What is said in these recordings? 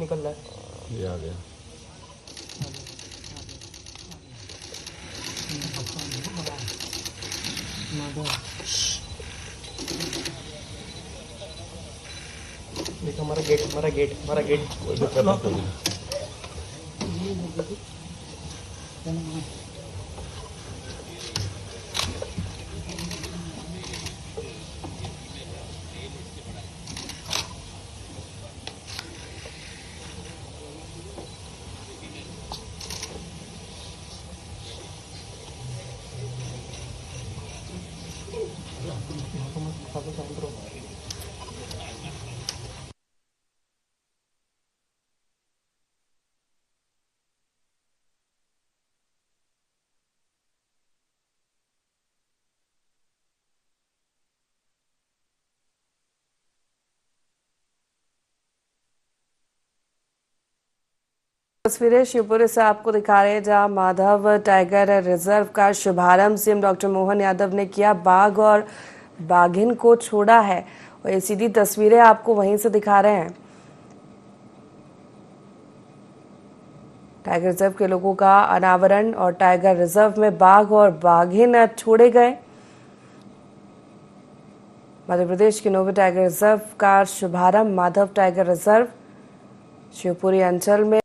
निकल रहा है। ये आ गया। देखो हमारा गेट तस्वीरें शिवपुरी से आपको दिखा रहे हैं जहां माधव टाइगर रिजर्व का शुभारंभ सीएम डॉक्टर मोहन यादव ने किया। बाघ और बाघिन को छोड़ा है और ये सीधी तस्वीरें आपको वहीं से दिखा रहे हैं। टाइगर रिजर्व के लोगों का अनावरण और टाइगर रिजर्व में बाघ और बाघिन छोड़े गए। मध्य प्रदेश के नोवे टाइगर रिजर्व का शुभारंभ माधव टाइगर रिजर्व शिवपुरी अंचल में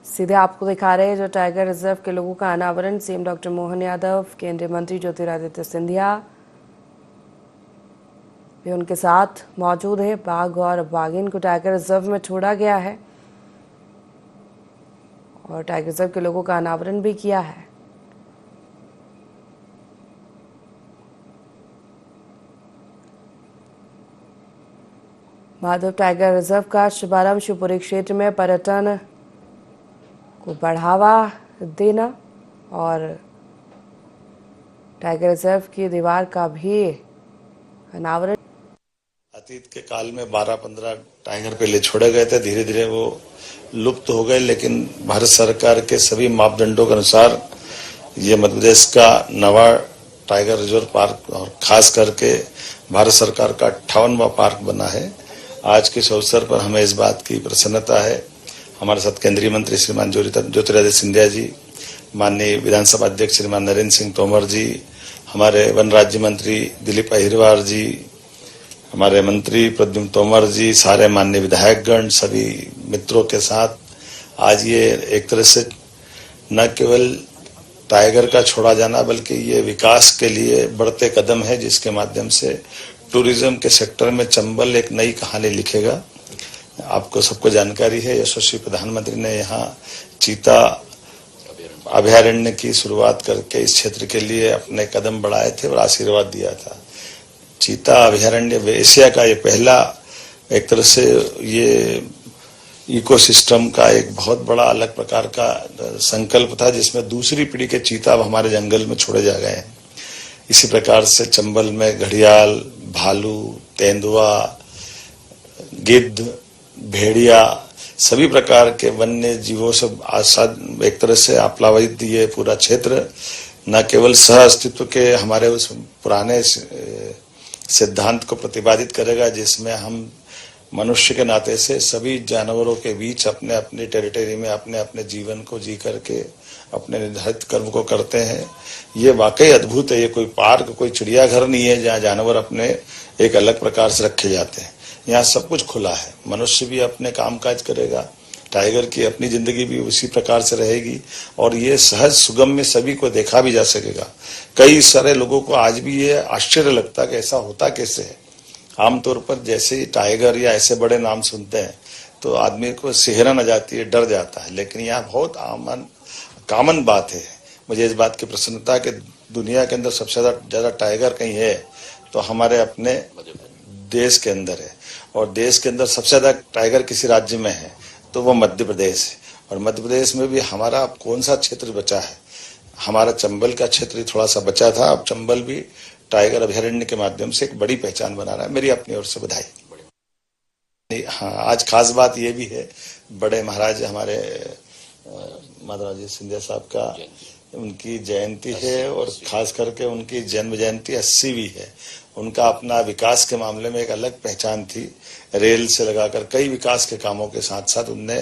सीधे आपको दिखा रहे हैं जो टाइगर रिजर्व के लोगों का अनावरण सीएम डॉक्टर मोहन यादव, केंद्रीय मंत्री ज्योतिरादित्य सिंधिया भी उनके साथ मौजूद है। बाघ और बाघिन को टाइगर रिजर्व में छोड़ा गया है और टाइगर रिजर्व के लोगों का अनावरण भी किया है। माधव टाइगर रिजर्व का शुभारंभ शिवपुरी क्षेत्र में पर्यटन को बढ़ावा देना और टाइगर रिजर्व की दीवार का भी अनावरण। अतीत के काल में 12-15 टाइगर पहले छोड़े गए थे, धीरे धीरे वो लुप्त हो गए, लेकिन भारत सरकार के सभी मापदंडों के अनुसार ये मध्य प्रदेश का नवा टाइगर रिजर्व पार्क और खास करके भारत सरकार का 58वां पार्क बना है। आज के इस अवसर पर हमें इस बात की प्रसन्नता है, हमारे साथ केंद्रीय मंत्री श्रीमान ज्योतिरादित्य सिंधिया जी, माननीय विधानसभा अध्यक्ष श्रीमान नरेंद्र सिंह तोमर जी, हमारे वन राज्य मंत्री दिलीप अहिरवार जी, हमारे मंत्री प्रद्युम्न तोमर जी, सारे माननीय विधायकगण, सभी मित्रों के साथ आज ये एक तरह से न केवल टाइगर का छोड़ा जाना बल्कि ये विकास के लिए बढ़ते कदम है, जिसके माध्यम से टूरिज्म के सेक्टर में चंबल एक नई कहानी लिखेगा। आपको सबको जानकारी है, यशस्वी प्रधानमंत्री ने यहाँ चीता अभयारण्य की शुरुआत करके इस क्षेत्र के लिए अपने कदम बढ़ाए थे और आशीर्वाद दिया था। चीता अभयारण्य एशिया का ये पहला एक तरह से ये इकोसिस्टम का एक बहुत बड़ा अलग प्रकार का संकल्प था, जिसमें दूसरी पीढ़ी के चीता अब हमारे जंगल में छोड़े जा गए हैं। इसी प्रकार से चंबल में घड़ियाल, भालू, तेंदुआ, गिद्ध, भेड़िया, सभी प्रकार के वन्य जीवों से आसाद एक तरह से आप्लावित ये पूरा क्षेत्र न केवल सह अस्तित्व के हमारे उस पुराने सिद्धांत को प्रतिपादित करेगा, जिसमें हम मनुष्य के नाते से सभी जानवरों के बीच अपने अपने टेरिटरी में अपने अपने जीवन को जी करके अपने निर्धारित कर्म को करते हैं। ये वाकई अद्भुत है। ये कोई पार्क, कोई चिड़ियाघर नहीं है जहाँ जानवर अपने एक अलग प्रकार से रखे जाते हैं। यहाँ सब कुछ खुला है, मनुष्य भी अपने कामकाज करेगा, टाइगर की अपनी जिंदगी भी उसी प्रकार से रहेगी और ये सहज सुगम में सभी को देखा भी जा सकेगा। कई सारे लोगों को आज भी ये आश्चर्य लगता है कि ऐसा होता कैसे है। आमतौर पर जैसे ही टाइगर या ऐसे बड़े नाम सुनते हैं तो आदमी को सिहरन आ जाती है, डर जाता है, लेकिन यहाँ बहुत कॉमन बात है। मुझे इस बात की प्रसन्नता कि दुनिया के अंदर सबसे ज्यादा टाइगर कहीं है तो हमारे अपने देश के अंदर है, और देश के अंदर सबसे ज्यादा टाइगर किसी राज्य में है तो वो मध्य प्रदेश है। और मध्य प्रदेश में भी हमारा अब कौन सा क्षेत्र बचा है, हमारा चंबल का क्षेत्र थोड़ा सा बचा था। अब चंबल भी टाइगर अभयारण्य के माध्यम से एक बड़ी पहचान बना रहा है। मेरी अपनी ओर से बधाई। हाँ, आज खास बात ये भी है, बड़े महाराज हमारे माधवराव सिंधिया साहब का उनकी जयंती है, और खास करके उनकी जन्म जयंती 80 भी है। उनका अपना विकास के मामले में एक अलग पहचान थी। रेल से लगाकर कई विकास के कामों के साथ साथ उनने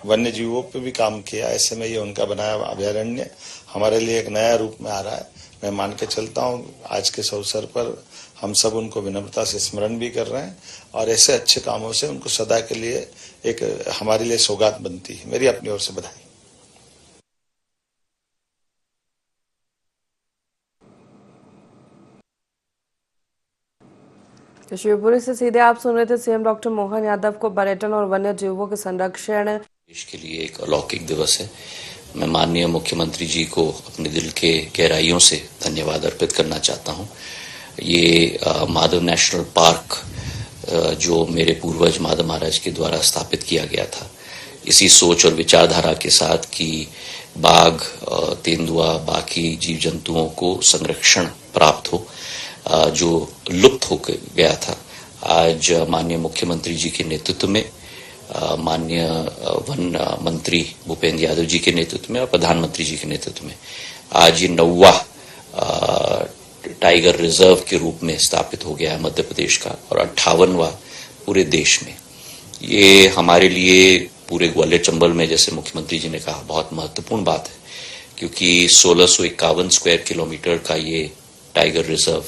वन्य जीवों पे भी काम किया। ऐसे में ये उनका बनाया अभयारण्य हमारे लिए एक नया रूप में आ रहा है। मैं मान के चलता हूँ आज के इस अवसर पर हम सब उनको विनम्रता से स्मरण भी कर रहे हैं, और ऐसे अच्छे कामों से उनको सदा के लिए एक हमारे लिए सौगात बनती है। मेरी अपनी ओर से बधाई। तो शिवपुरी से सीधे आप सुन रहे थे सीएम डॉक्टर मोहन यादव को पर्यटन और वन्य जीवों के संरक्षण देश के लिए एक अलौकिक दिवस है। मैं माननीय मुख्यमंत्री जी को अपने दिल के गहराइयों से धन्यवाद अर्पित करना चाहता हूं। ये माधव नेशनल पार्क जो मेरे पूर्वज माधव महाराज के द्वारा स्थापित किया गया था, इसी सोच और विचारधारा के साथ कि बाघ, तेंदुआ, बाकी जीव जंतुओं को संरक्षण प्राप्त हो जो लुप्त हो गया था। आज माननीय मुख्यमंत्री जी के नेतृत्व में, माननीय वन मंत्री भूपेंद्र यादव जी के नेतृत्व में और प्रधानमंत्री जी के नेतृत्व में आज ये 9वां टाइगर रिजर्व के रूप में स्थापित हो गया है मध्य प्रदेश का, और 58वां पूरे देश में। ये हमारे लिए पूरे ग्वालियर चंबल में, जैसे मुख्यमंत्री जी ने कहा, बहुत महत्वपूर्ण बात है, क्योंकि 1651 स्क्वायर किलोमीटर का ये टाइगर रिजर्व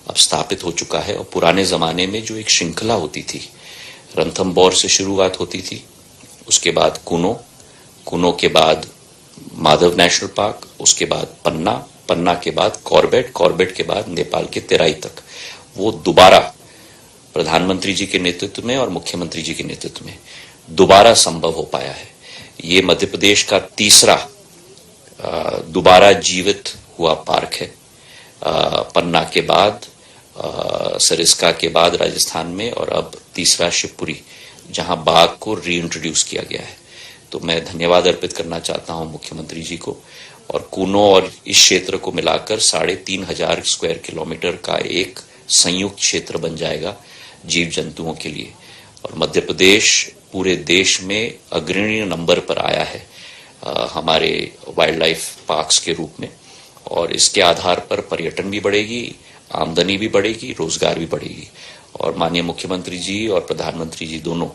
अब स्थापित हो चुका है। और पुराने जमाने में जो एक श्रृंखला होती थी, रणथंबोर से शुरुआत होती थी, उसके बाद कुनो के बाद माधव नेशनल पार्क, उसके बाद पन्ना के बाद कॉर्बेट के बाद नेपाल के तेराई तक, वो दोबारा प्रधानमंत्री जी के नेतृत्व में और मुख्यमंत्री जी के नेतृत्व में दोबारा संभव हो पाया है। ये मध्य प्रदेश का तीसरा दोबारा जीवित हुआ पार्क है। पन्ना के बाद, सरिस्का के बाद राजस्थान में, और अब तीसरा शिवपुरी, जहां बाघ को रीइंट्रोड्यूस किया गया है। तो मैं धन्यवाद अर्पित करना चाहता हूं मुख्यमंत्री जी को। और कुनो और इस क्षेत्र को मिलाकर 3500 स्क्वायर किलोमीटर का एक संयुक्त क्षेत्र बन जाएगा जीव जंतुओं के लिए। और मध्य प्रदेश पूरे देश में अग्रणी नंबर पर आया है हमारे वाइल्ड लाइफ पार्क्स के रूप में, और इसके आधार पर पर्यटन भी बढ़ेगी, आमदनी भी बढ़ेगी, रोजगार भी बढ़ेगी। और माननीय मुख्यमंत्री जी और प्रधानमंत्री जी दोनों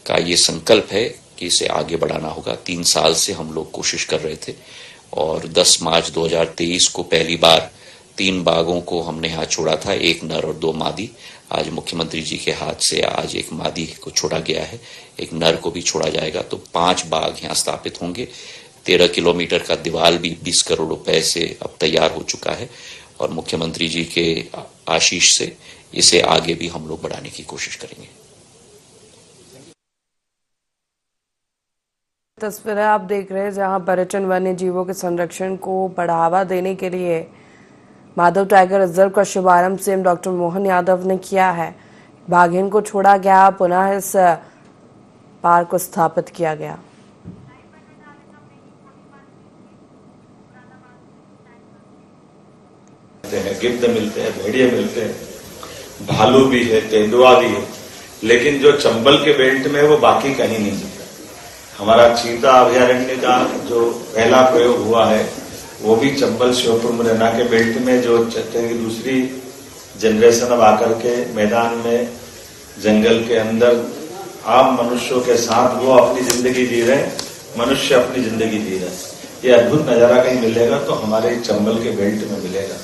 का ये संकल्प है कि इसे आगे बढ़ाना होगा। 3 साल से हम लोग कोशिश कर रहे थे, और 10 मार्च 2023 को पहली बार 3 बाघों को हमने यहाँ छोड़ा था, 1 नर और 2 मादी। आज मुख्यमंत्री जी के हाथ से आज 1 मादी को छोड़ा गया है, 1 नर को भी छोड़ा जाएगा। तो 5 बाघ यहाँ स्थापित होंगे। 13 किलोमीटर का दीवार भी 20 करोड़ रुपए से अब तैयार हो चुका है, और मुख्यमंत्री जी के आशीष से इसे आगे भी हम लोग बढ़ाने की कोशिश करेंगे। तस्वीरें आप देख रहे हैं जहां पर्यटन वन्य जीवों के संरक्षण को बढ़ावा देने के लिए माधव टाइगर रिजर्व का शुभारंभ सीएम डॉक्टर मोहन यादव ने किया है। बाघिन को छोड़ा गया, पुनः इस पार्क को स्थापित किया गया। गिद्ध मिलते हैं, भेड़िए मिलते हैं, भालू भी है, तेंदुआ भी है, लेकिन जो चंबल के बेल्ट में वो बाकी कहीं नहीं मिलता। हमारा चीता अभयारण्य का जो पहला प्रयोग हुआ है वो भी चंबल श्योपुर मुरैना के बेल्ट में, जो दूसरी जनरेशन अब आकर के मैदान में जंगल के अंदर आम मनुष्यों के साथ वो अपनी जिंदगी जी रहे हैं, मनुष्य अपनी जिंदगी जी रहे हैं। ये अद्भुत नजारा कहीं मिलेगा तो हमारे चंबल के बेल्ट में मिलेगा।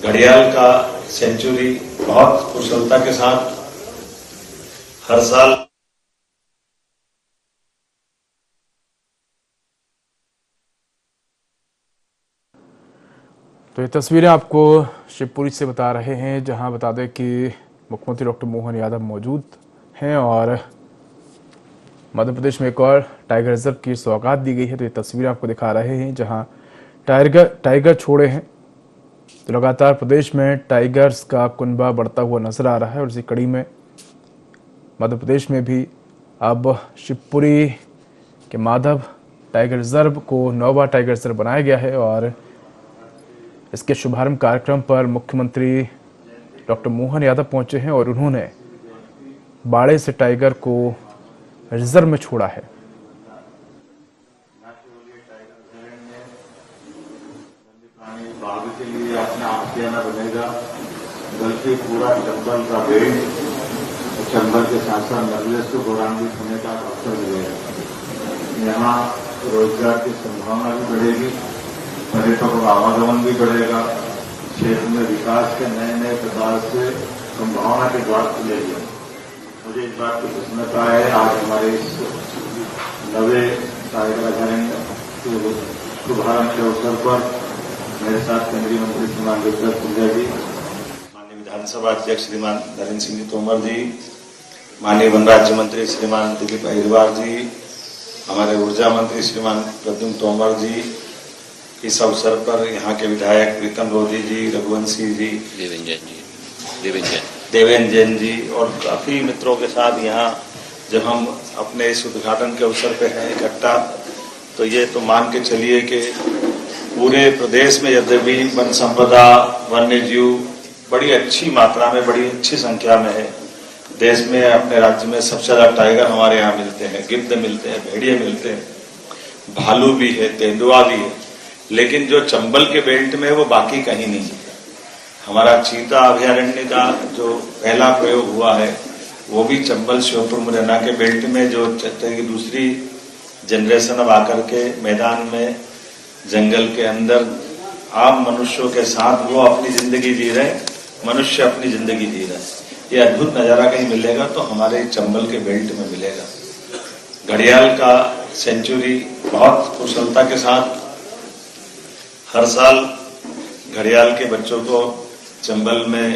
घड़ियाल का सेंचुरी बहुत कुशलता के साथ हर साल तो ये तस्वीरें आपको शिवपुरी से बता रहे हैं, जहां बता दें कि मुख्यमंत्री डॉक्टर मोहन यादव मौजूद हैं और मध्य प्रदेश में एक और टाइगर रिजर्व की सौगात दी गई है। तो ये तस्वीरें आपको दिखा रहे हैं जहां टाइगर छोड़े हैं तो लगातार प्रदेश में टाइगर्स का कुनबा बढ़ता हुआ नजर आ रहा है और इसी कड़ी में मध्य प्रदेश में भी अब शिवपुरी के माधव टाइगर रिजर्व को नौवा टाइगर रिजर्व बनाया गया है और इसके शुभारंभ कार्यक्रम पर मुख्यमंत्री डॉक्टर मोहन यादव पहुंचे हैं और उन्होंने बाड़े से टाइगर को रिजर्व में छोड़ा है। बाघ के लिए अपना आशियाना बनेगा, बल्कि पूरा चंबल का बेल्ट, चंबल के साथ साथ नजलेस को गौरवान्वित होने का अवसर मिलेगा। यहाँ रोजगार की संभावना भी बढ़ेगी, पर्यटकों का आवागमन भी बढ़ेगा, क्षेत्र में विकास के नए नए प्रकार से संभावना के द्वार खुलेंगे। मुझे इस बात की प्रसन्नता है, आज हमारे इस नवे टाइगर अभयारण्य के शुभारंभ के अवसर पर मेरे साथ केंद्रीय मंत्री श्रीमान विक्रम सिंह जी, माननीय विधानसभा अध्यक्ष श्रीमान नरेंद्र सिंह जी तोमर जी, माननीय वन राज्य मंत्री श्रीमान दिलीप अहिरवार जी, हमारे ऊर्जा मंत्री श्रीमान प्रद्युम्न तोमर जी, इस अवसर पर यहाँ के विधायक प्रीतम लोधी जी, रघुवंशी जी, देवेंद्र जैन जी और काफी मित्रों के साथ यहाँ जब हम अपने इस उद्घाटन के अवसर पे हैं इकट्ठा, तो ये तो मान के चलिए कि पूरे प्रदेश में यद्यपि वन संपदा, वन्य जीव बड़ी अच्छी मात्रा में, बड़ी अच्छी संख्या में है। देश में, अपने राज्य में सबसे ज्यादा टाइगर हमारे यहाँ मिलते हैं, गिद्ध मिलते हैं, भेड़िए मिलते हैं, भालू भी है, तेंदुआ भी है, लेकिन जो चंबल के बेल्ट में है वो बाकी कहीं नहीं है। हमारा चीता अभयारण्य का जो पहला प्रयोग हुआ है वो भी चंबल श्योपुर मुरैना के बेल्ट में, जो दूसरी जनरेशन अब आकर के मैदान में जंगल के अंदर आम मनुष्यों के साथ वो अपनी जिंदगी जी रहे, मनुष्य अपनी जिंदगी जी रहे। ये अद्भुत नजारा कहीं मिलेगा तो हमारे चंबल के बेल्ट में मिलेगा। घड़ियाल का सेंचुरी बहुत कुशलता के साथ हर साल घड़ियाल के बच्चों को चंबल में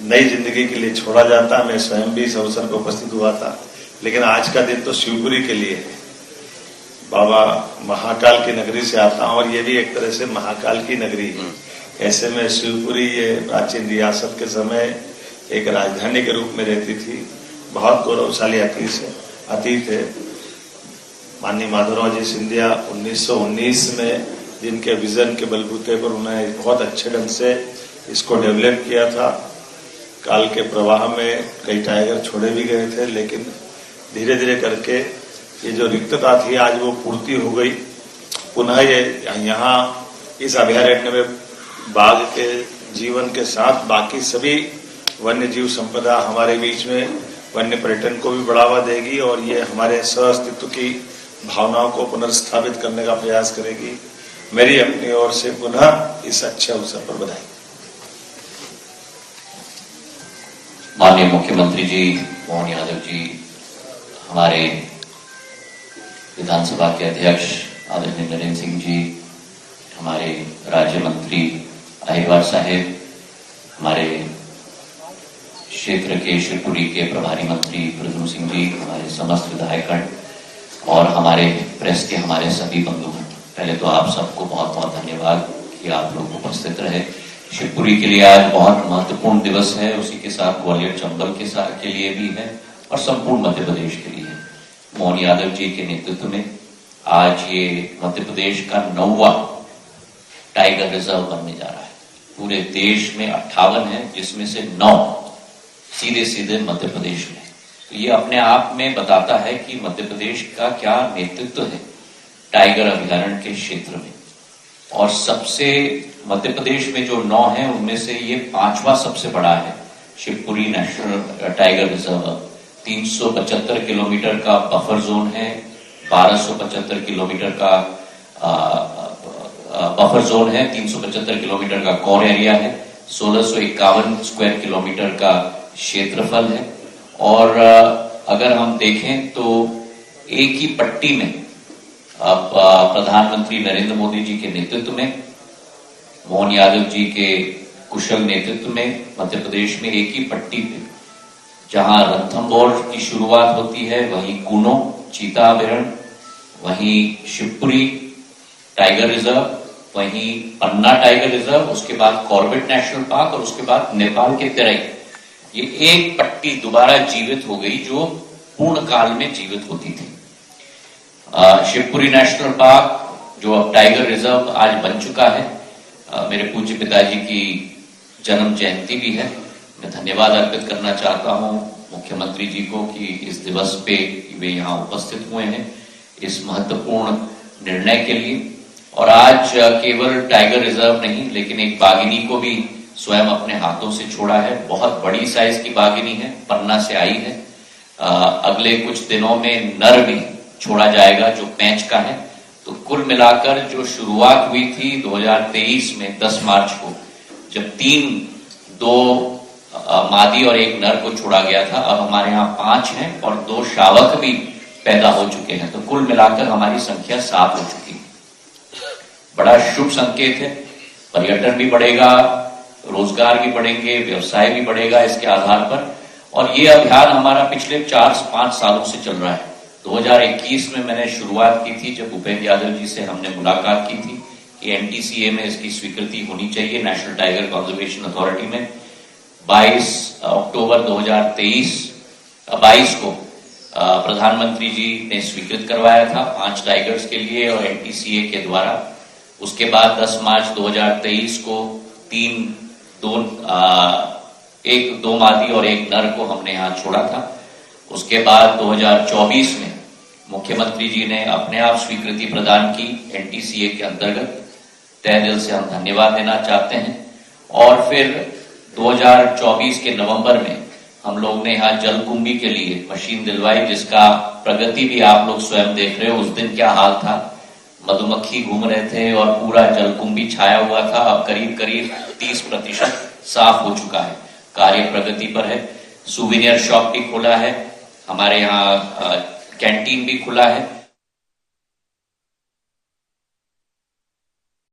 नई जिंदगी के लिए छोड़ा जाता। मैं स्वयं भी इस अवसर पर उपस्थित हुआ था, लेकिन आज का दिन तो शिवपुरी के लिए है। बाबा महाकाल की नगरी से आता हूं और ये भी एक तरह से महाकाल की नगरी है। ऐसे में शिवपुरी ये प्राचीन रियासत के समय एक राजधानी के रूप में रहती थी। बहुत गौरवशाली अतीत है। माननीय माधवराव जी सिंधिया 1919 में जिनके विजन के बलबूते पर उन्होंने बहुत अच्छे ढंग से इसको डेवलप किया था। काल के प्रवाह में कई टाइगर छोड़े भी गए थे, लेकिन धीरे धीरे करके ये जो रिक्तता थी आज वो पूर्ति हो गई। पुनः ये यहाँ इस अभयारण्य में बाघ के जीवन के साथ बाकी सभी वन्य जीव संपदा हमारे बीच में वन्य पर्यटन को भी बढ़ावा देगी और ये हमारे सह-अस्तित्व की भावनाओं को पुनर्स्थापित करने का प्रयास करेगी। मेरी अपनी ओर से पुनः इस अच्छे अवसर पर बधाई। माननीय मुख्यमंत्री जी मोहन यादव जी, हमारे विधानसभा के अध्यक्ष आदरणीय नरेंद्र सिंह जी, हमारे राज्य मंत्री अहिरवार साहेब, हमारे क्षेत्र के शिवपुरी के प्रभारी मंत्री प्रद्युम्न सिंह जी, हमारे समस्त विधायकगण और हमारे प्रेस के हमारे सभी बंधुगण, पहले तो आप सबको बहुत बहुत धन्यवाद कि आप लोग उपस्थित रहे। शिवपुरी के लिए आज बहुत महत्वपूर्ण दिवस है, उसी के साथ ग्वालियर चंबल के लिए भी है और संपूर्ण मध्य प्रदेश के लिए है। मोहन यादव जी के नेतृत्व में आज ये मध्य प्रदेश का 9वां टाइगर रिजर्व बनने जा रहा है। पूरे देश में 58 है, जिसमें से 9 सीधे मध्य प्रदेश में। तो ये अपने आप में बताता है कि मध्य प्रदेश का क्या नेतृत्व है टाइगर अभयारण्य के क्षेत्र में। और सबसे मध्य प्रदेश में जो 9 है उनमें से ये 5वां सबसे बड़ा है। Shivpuri national tiger reserve 375 kilometre का बफर जोन है, 1275 किलोमीटर का बफर जोन है, 375 किलोमीटर का कोर एरिया है, 1651 स्क्वायर किलोमीटर का क्षेत्रफल है। और अगर हम देखें तो एक ही पट्टी में अब प्रधानमंत्री नरेंद्र मोदी जी के नेतृत्व में, मोहन यादव जी के कुशल नेतृत्व में मध्य प्रदेश में एक ही पट्टी पे जहां रणथंभौर की शुरुआत होती है, वहीं कूनो चीता अभयारण्य, वहीं शिवपुरी टाइगर रिजर्व वहीं पन्ना टाइगर रिजर्व, उसके बाद कॉर्बेट नेशनल पार्क और उसके बाद नेपाल के तेरई, ये एक पट्टी दोबारा जीवित हो गई जो पूर्ण काल में जीवित होती थी। शिवपुरी नेशनल पार्क जो अब टाइगर रिजर्व आज बन चुका है, मेरे पूज्य पिताजी की जन्म जयंती भी है। मैं धन्यवाद अर्पित करना चाहता हूं मुख्यमंत्री जी को कि इस दिवस पे वे यहाँ उपस्थित हुए हैं इस महत्वपूर्ण निर्णय के लिए। और आज केवल टाइगर रिजर्व नहीं, लेकिन एक बाघिनी को भी स्वयं अपने हाथों से छोड़ा है। बहुत बड़ी साइज की बाघिनी है, पन्ना से आई है। अगले कुछ दिनों में नर भी छोड़ा जाएगा जो पैंच का है। तो कुल मिलाकर जो शुरुआत हुई थी 2023 में 10 मार्च को, जब 2 मादी और 1 नर को छोड़ा गया था, अब हमारे यहाँ 5 हैं और 2 शावक भी पैदा हो चुके हैं। तो कुल मिलाकर हमारी संख्या 7 हो चुकी है। बड़ा शुभ संकेत है। पर्यटन भी बढ़ेगा, रोजगार भी बढ़ेंगे, व्यवसाय भी बढ़ेगा इसके आधार पर। और ये अभियान हमारा पिछले 4-5 सालों से चल रहा है। 2021 में मैंने शुरुआत की थी जब भूपेंद्र यादव जी से हमने मुलाकात की थी कि एनटीसीए में इसकी स्वीकृति होनी चाहिए, नेशनल टाइगर कंजर्वेशन अथॉरिटी में। 22 अक्टूबर 2022 को प्रधानमंत्री जी ने स्वीकृत करवाया था 5 टाइगर्स के लिए और एनटीसीए के द्वारा। उसके बाद 10 मार्च 2023 को 2 मादी और 1 नर को हमने यहाँ छोड़ा था। उसके बाद 2024 में मुख्यमंत्री जी ने अपने आप स्वीकृति प्रदान की एनटीसीए के अंतर्गत। तहे दिल से हम धन्यवाद देना चाहते हैं। और फिर 2024 के नवंबर में हम लोग ने यहाँ जलकुंभी के लिए मशीन दिलवाई, जिसका प्रगति भी आप लोग स्वयं देख रहे हो। उस दिन क्या हाल था, मधुमक्खी घूम रहे थे और पूरा जलकुंभी छाया हुआ था। अब करीब 30% साफ हो चुका है, कार्य प्रगति पर है। सुवेनियर शॉप भी खुला है, हमारे यहाँ कैंटीन भी खुला है।